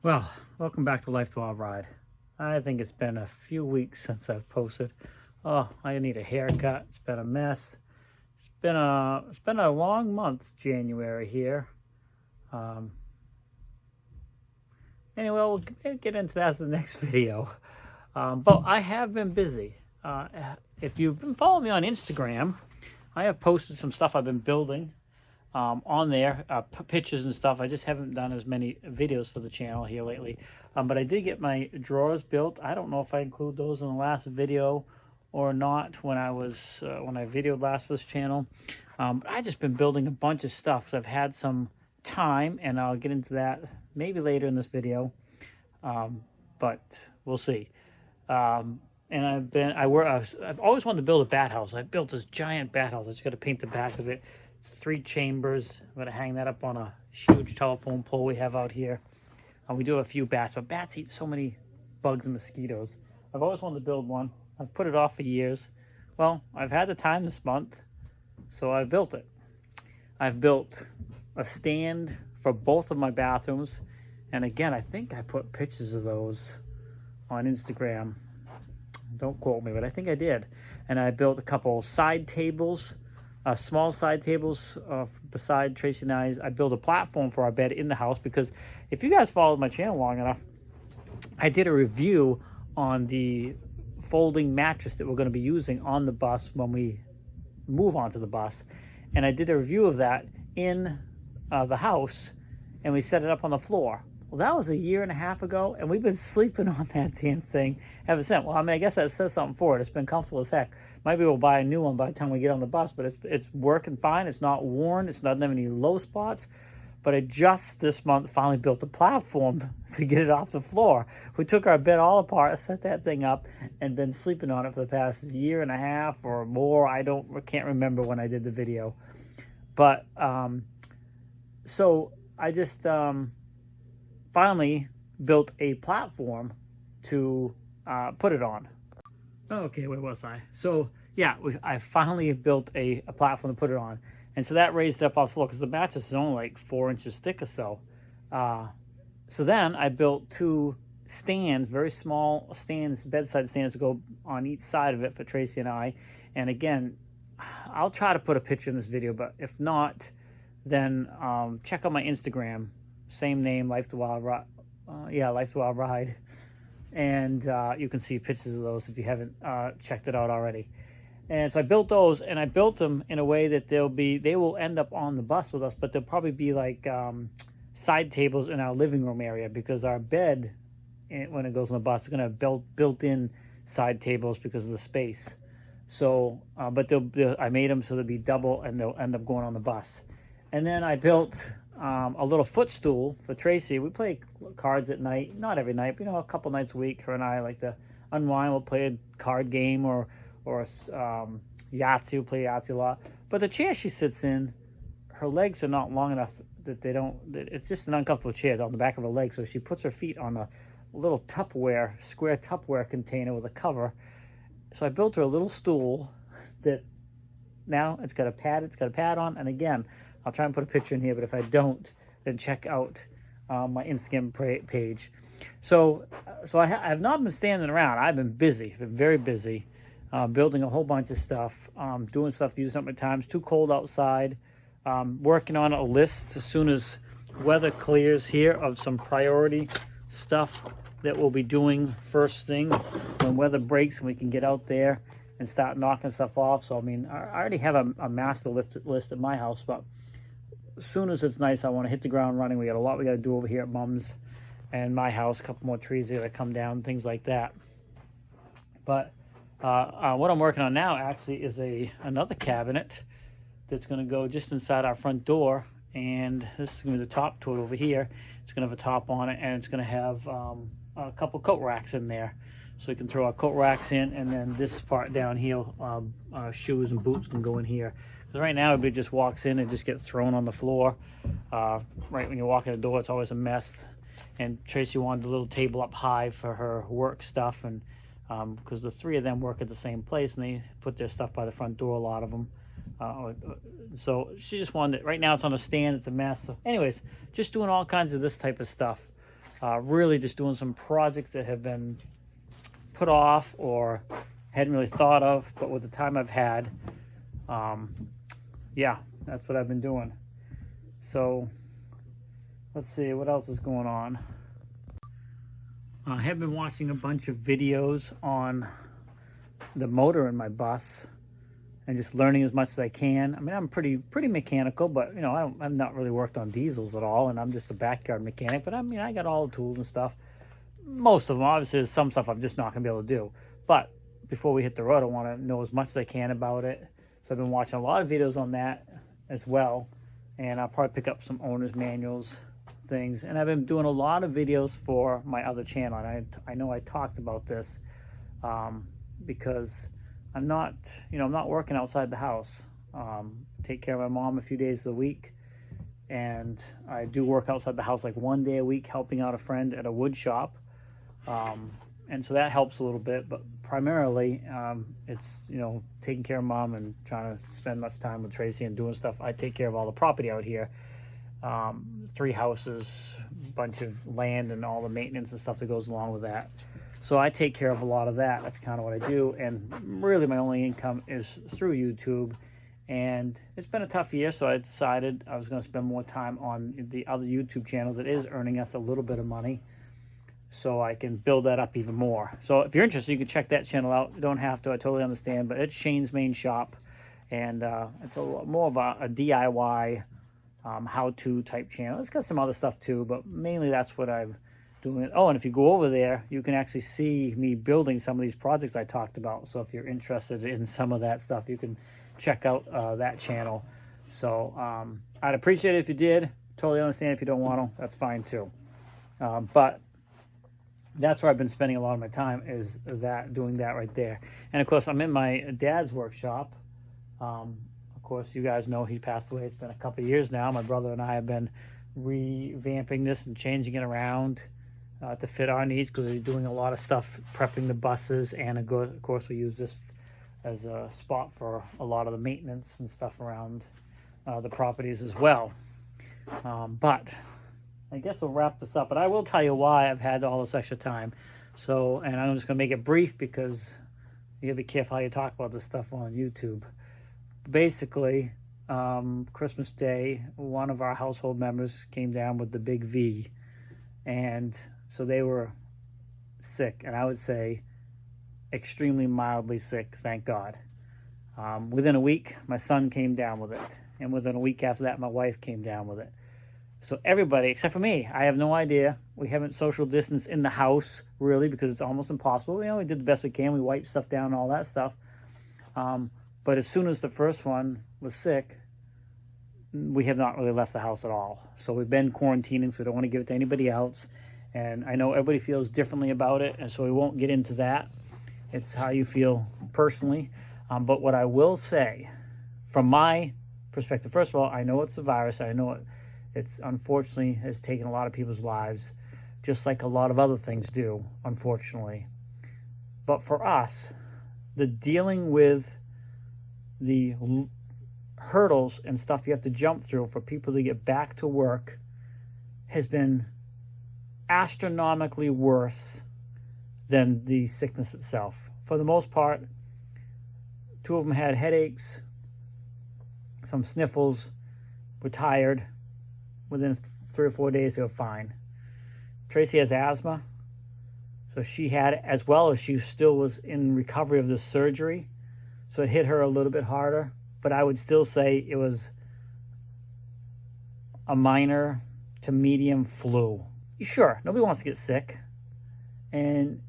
Well, welcome back to Life the Wild Ride. I think it's been a few weeks since I've posted. Oh, I need a haircut. It's been a mess. It's been a long month, January here. Anyway, we'll get into that in the next video. But I have been busy. If you've been following me on Instagram, I have posted some stuff I've been building on there, pictures and stuff. I just haven't done as many videos for the channel here lately. But I did get my drawers built. I don't know if I include those in the last video or not when I videoed last for this channel. But I just been building a bunch of stuff because I've had some time, and I'll get into that maybe later in this video. But we'll see. And I've always wanted to build a bat house. I built this giant bat house. I just got to paint the back of it. It's 3 chambers. I'm going to hang that up on a huge telephone pole we have out here. We do have a few bats, but bats eat so many bugs and mosquitoes. I've always wanted to build one. I've put it off for years. Well, I've had the time this month, so I built it. I've built a stand for both of my bathrooms. And again, I think I put pictures of those on Instagram. Don't quote me, but I think I did. And I built a couple side tables, small side tables beside Tracy and I built a platform for our bed in the house, because if you guys followed my channel long enough, I did a review on the folding mattress that we're going to be using on the bus when we move onto the bus. And I did a review of that in the house, and we set it up on the floor. Well, that was a year and a half ago, and we've been sleeping on that damn thing ever since. Well, I mean, I guess that says something for it. It's been comfortable as heck. Maybe we'll buy a new one by the time we get on the bus, but it's working fine. It's not worn. It's not having any low spots. But I just this month finally built a platform to get it off the floor. We took our bed all apart, set that thing up, and been sleeping on it for the past year and a half or more. I can't remember when I did the video. But so I just finally built a platform to put it on. Okay, where was I? So yeah, I finally built a platform to put it on. And so that raised it up off the floor, because the mattress is only like 4 inches thick or so. So then I built 2 stands, very small stands, bedside stands to go on each side of it for Tracy and I. And again, I'll try to put a picture in this video, but if not, then check out my Instagram. Same name, Life the Wild Ride. Life the Wild Ride. And you can see pictures of those if you haven't checked it out already. And so I built those, and I built them in a way that they will end up on the bus with us, but they'll probably be like side tables in our living room area, because our bed, when it goes on the bus, is going to have built-in side tables because of the space. So, but I made them so they'll be double, and they'll end up going on the bus. And then I built a little footstool for Tracy. We play cards at night, not every night, but a couple nights a week. Her and I like to unwind. We'll play a card game or Yahtzee. We play Yahtzee a lot. But the chair she sits in, her legs are not long enough that it's just an uncomfortable chair on the back of her legs. So she puts her feet on a little square Tupperware container with a cover. So I built her a little stool that now it's got a pad on. And again, I'll try and put a picture in here, but if I don't, then check out my Instagram page. So I have not been standing around. I've been busy, very busy, building a whole bunch of stuff, doing stuff, using up my time. It's too cold outside. Working on a list as soon as weather clears here of some priority stuff that we'll be doing first thing when weather breaks and we can get out there and start knocking stuff off. So, I mean, I already have a master list at my house, but as soon as it's nice, I want to hit the ground running. We got a lot we got to do over here at Mom's and my house. A couple more trees that come down, things like that. But what I'm working on now actually is another cabinet that's going to go just inside our front door. And this is going to be the top to it over here. It's going to have a top on it, and it's going to have a couple coat racks in there. So you can throw our coat racks in, and then this part down here, shoes and boots can go in here. Because right now, everybody just walks in and just gets thrown on the floor. Right when you walk in the door, it's always a mess. And Tracy wanted a little table up high for her work stuff, and because the 3 of them work at the same place, and they put their stuff by the front door, a lot of them. So she just wanted it. Right now, it's on a stand. It's a mess. So anyways, just doing all kinds of this type of stuff. really just doing some projects that have been put off or hadn't really thought of, but with the time I've had, yeah, that's what I've been doing. So let's see what else is going on. I have been watching a bunch of videos on the motor in my bus and just learning as much as I can. I mean, I'm pretty mechanical, but you know, I've not really worked on diesels at all, and I'm just a backyard mechanic. But I mean, I got all the tools and stuff. Most of them, obviously, there's some stuff I'm just not gonna be able to do. But before we hit the road, I want to know as much as I can about it. So I've been watching a lot of videos on that as well, and I'll probably pick up some owner's manuals, things. And I've been doing a lot of videos for my other channel, and I know I talked about this because I'm not working outside the house. Take care of my mom a few days of the week, and I do work outside the house like 1 day a week, helping out a friend at a wood shop, and so that helps a little bit. But primarily, it's taking care of mom and trying to spend much time with Tracy and doing stuff. I take care of all the property out here, 3 houses, a bunch of land, and all the maintenance and stuff that goes along with that. So I take care of a lot of that. That's kind of what I do. And really my only income is through YouTube. And it's been a tough year, so I decided I was going to spend more time on the other YouTube channel that is earning us a little bit of money, so I can build that up even more. So if you're interested, you can check that channel out. You don't have to, I totally understand, but it's Shane's Main Shop. And it's more of a DIY how-to type channel. It's got some other stuff too, but mainly that's what I'm doing. Oh, and if you go over there, you can actually see me building some of these projects I talked about. So if you're interested in some of that stuff, you can check out that channel. So I'd appreciate it if you did. Totally understand if you don't want to. That's fine too. But that's where I've been spending a lot of my time, is doing that right there. And of course, I'm in my dad's workshop. Of course, you guys know he passed away. It's been a couple of years now. My brother and I have been revamping this and changing it around to fit our needs, because we're doing a lot of stuff, prepping the buses, and of course we use this as a spot for a lot of the maintenance and stuff around the properties as well. But I guess we'll wrap this up, but I will tell you why I've had all this extra time. So, and I'm just going to make it brief, because you gotta be careful how you talk about this stuff on YouTube. Basically, Christmas Day, one of our household members came down with the big V, and so they were sick, and I would say extremely mildly sick, thank God. Within a week, my son came down with it, and within a week after that, my wife came down with it. So everybody, except for me, I have no idea. We haven't social distanced in the house, really, because it's almost impossible. We did the best we can. We wiped stuff down and all that stuff. But as soon as the first one was sick, we have not really left the house at all. So we've been quarantining, so we don't want to give it to anybody else. And I know everybody feels differently about it, and so we won't get into that. It's how you feel personally. But what I will say, from my perspective, first of all, I know it's a virus. I know it's unfortunately has taken a lot of people's lives, just like a lot of other things do, unfortunately. But for us, the dealing with the hurdles and stuff you have to jump through for people to get back to work has been astronomically worse than the sickness itself. For the most part, 2 of them had headaches, some sniffles, were tired. Within 3 or 4 days, they were fine. Tracy has asthma, so she had it, as well as she still was in recovery of the surgery, so it hit her a little bit harder. But I would still say it was a minor to medium flu. Sure, nobody wants to get sick, and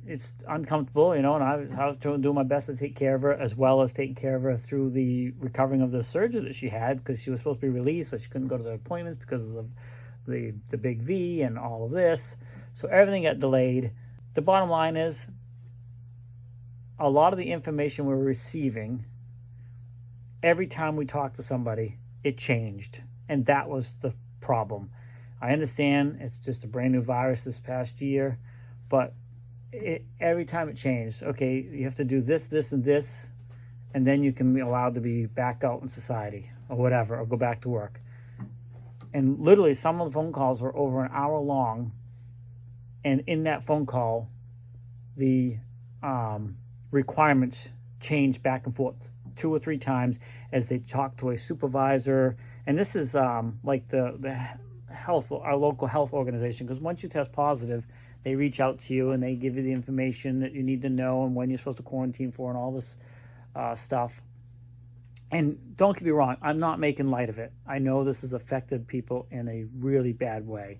it's uncomfortable, and I was doing my best to take care of her, as well as taking care of her through the recovering of the surgery that she had, because she was supposed to be released, so she couldn't go to the appointments because of the big V and all of this. So everything got delayed. The bottom line is, a lot of the information we're receiving, every time we talk to somebody, it changed, and that was the problem. I understand it's just a brand new virus this past year, but every time it changed. Okay, you have to do this, this, and this, and then you can be allowed to be back out in society or whatever, or go back to work. And literally, some of the phone calls were over an hour long, And in that phone call, the requirements change back and forth 2 or 3 times as they talk to a supervisor. And this is like the health, our local health organization, because once you test positive, they reach out to you and they give you the information that you need to know and when you're supposed to quarantine for and all this stuff. And don't get me wrong, I'm not making light of it. I know this has affected people in a really bad way.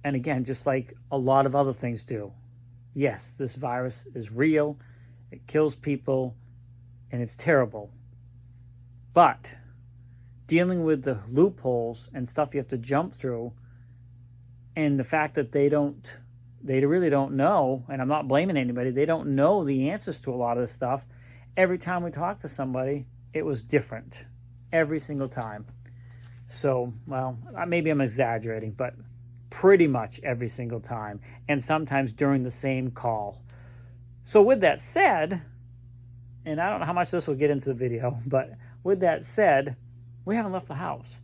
And again, just like a lot of other things do, yes, this virus is real, it kills people, and it's terrible. But dealing with the loopholes and stuff you have to jump through, and the fact that they really don't know, and I'm not blaming anybody, they don't know the answers to a lot of this stuff. Every time we talk to somebody, it was different every single time. So, well, maybe I'm exaggerating, but pretty much every single time, and sometimes during the same call. So with that said, and I don't know how much this will get into the video, but with that said, we haven't left the house.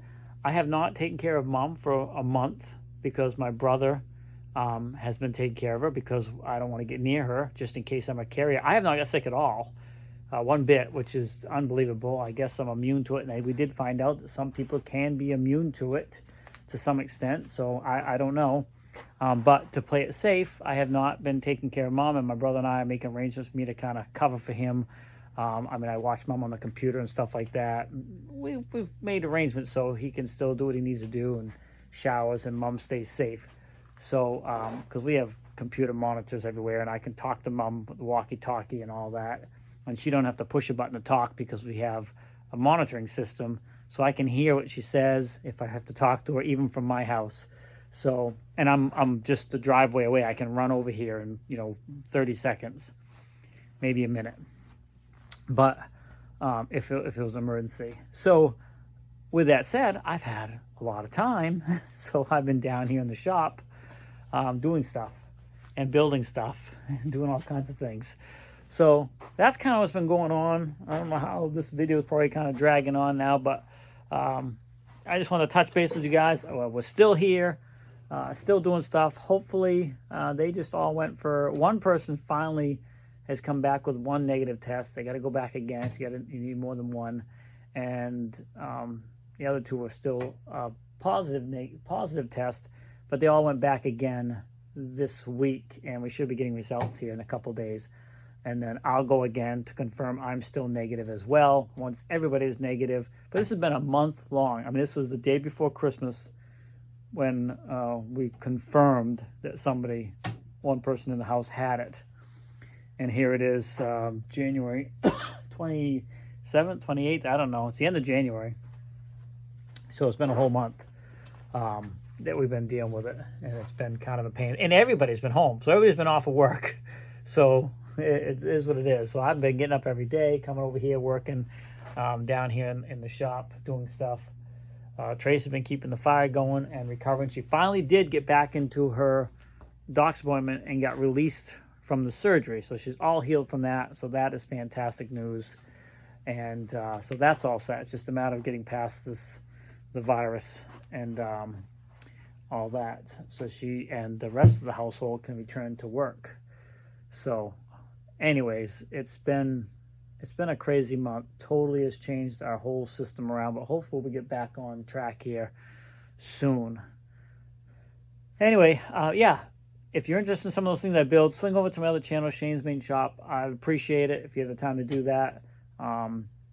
I have not taken care of Mom for a month because my brother has been taking care of her because I don't want to get near her just in case I'm a carrier. I have not got sick at all. One bit, which is unbelievable. I guess I'm immune to it, and we did find out that some people can be immune to it to some extent, so I don't know. But to play it safe, I have not been taking care of Mom, and my brother and I are making arrangements for me to kind of cover for him. I mean, I watch Mom on the computer and stuff like that. We've made arrangements so he can still do what he needs to do and showers, and Mom stays safe. So, because we have computer monitors everywhere, and I can talk to Mom with the walkie-talkie and all that. And she don't have to push a button to talk because we have a monitoring system, so I can hear what she says if I have to talk to her, even from my house. So, and I'm just a driveway away. I can run over here in 30 seconds, maybe a minute. But if it was an emergency. So, with that said, I've had a lot of time, so I've been down here in the shop doing stuff and building stuff and doing all kinds of things. So that's kind of what's been going on. I don't know how this video is probably kind of dragging on now, but I just want to touch base with you guys. We're still here, still doing stuff. Hopefully, they just all went for, one person finally has come back with 1 negative test. They got to go back again. You need more than one. And the other 2 are still positive test, but they all went back again this week, and we should be getting results here in a couple days. And then I'll go again to confirm I'm still negative as well once everybody is negative. But this has been a month long. I mean, this was the day before Christmas when we confirmed that one person in the house had it. And here it is, January 27th, 28th, I don't know. It's the end of January. So it's been a whole month that we've been dealing with it. And it's been kind of a pain. And everybody's been home. So everybody's been off of work. So it is what it is. So I've been getting up every day, coming over here, working down here in the shop, doing stuff. Trace has been keeping the fire going and recovering. She finally did get back into her doctor's appointment and got released from the surgery. So she's all healed from that. So that is fantastic news. And so that's all set. It's just a matter of getting past the virus and all that. So she and the rest of the household can return to work. So anyways, it's been a crazy month. Totally has changed our whole system around, but hopefully we get back on track here soon. Anyway, yeah, if you're interested in some of those things I build, swing over to my other channel, Shane's Main Shop. I'd appreciate it if you have the time to do that.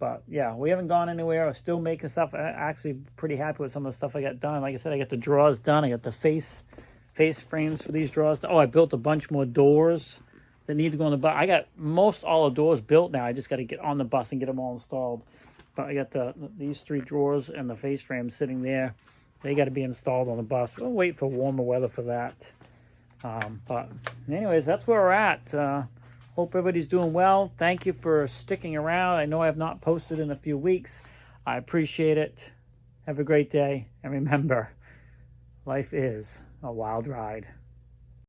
But yeah, we haven't gone anywhere. I'm still making stuff. I'm actually pretty happy with some of the stuff I got done. Like I said, I got the drawers done. I got the face frames for these drawers. Oh, I built a bunch more doors that need to go on the bus. I got most all the doors built now. I just got to get on the bus and get them all installed. But I got these 3 drawers and the face frames sitting there. They got to be installed on the bus. We'll wait for warmer weather for that. But anyways, that's where we're at. Hope everybody's doing well. Thank you for sticking around. I know I have not posted in a few weeks. I appreciate it. Have a great day. And remember, life is a wild ride.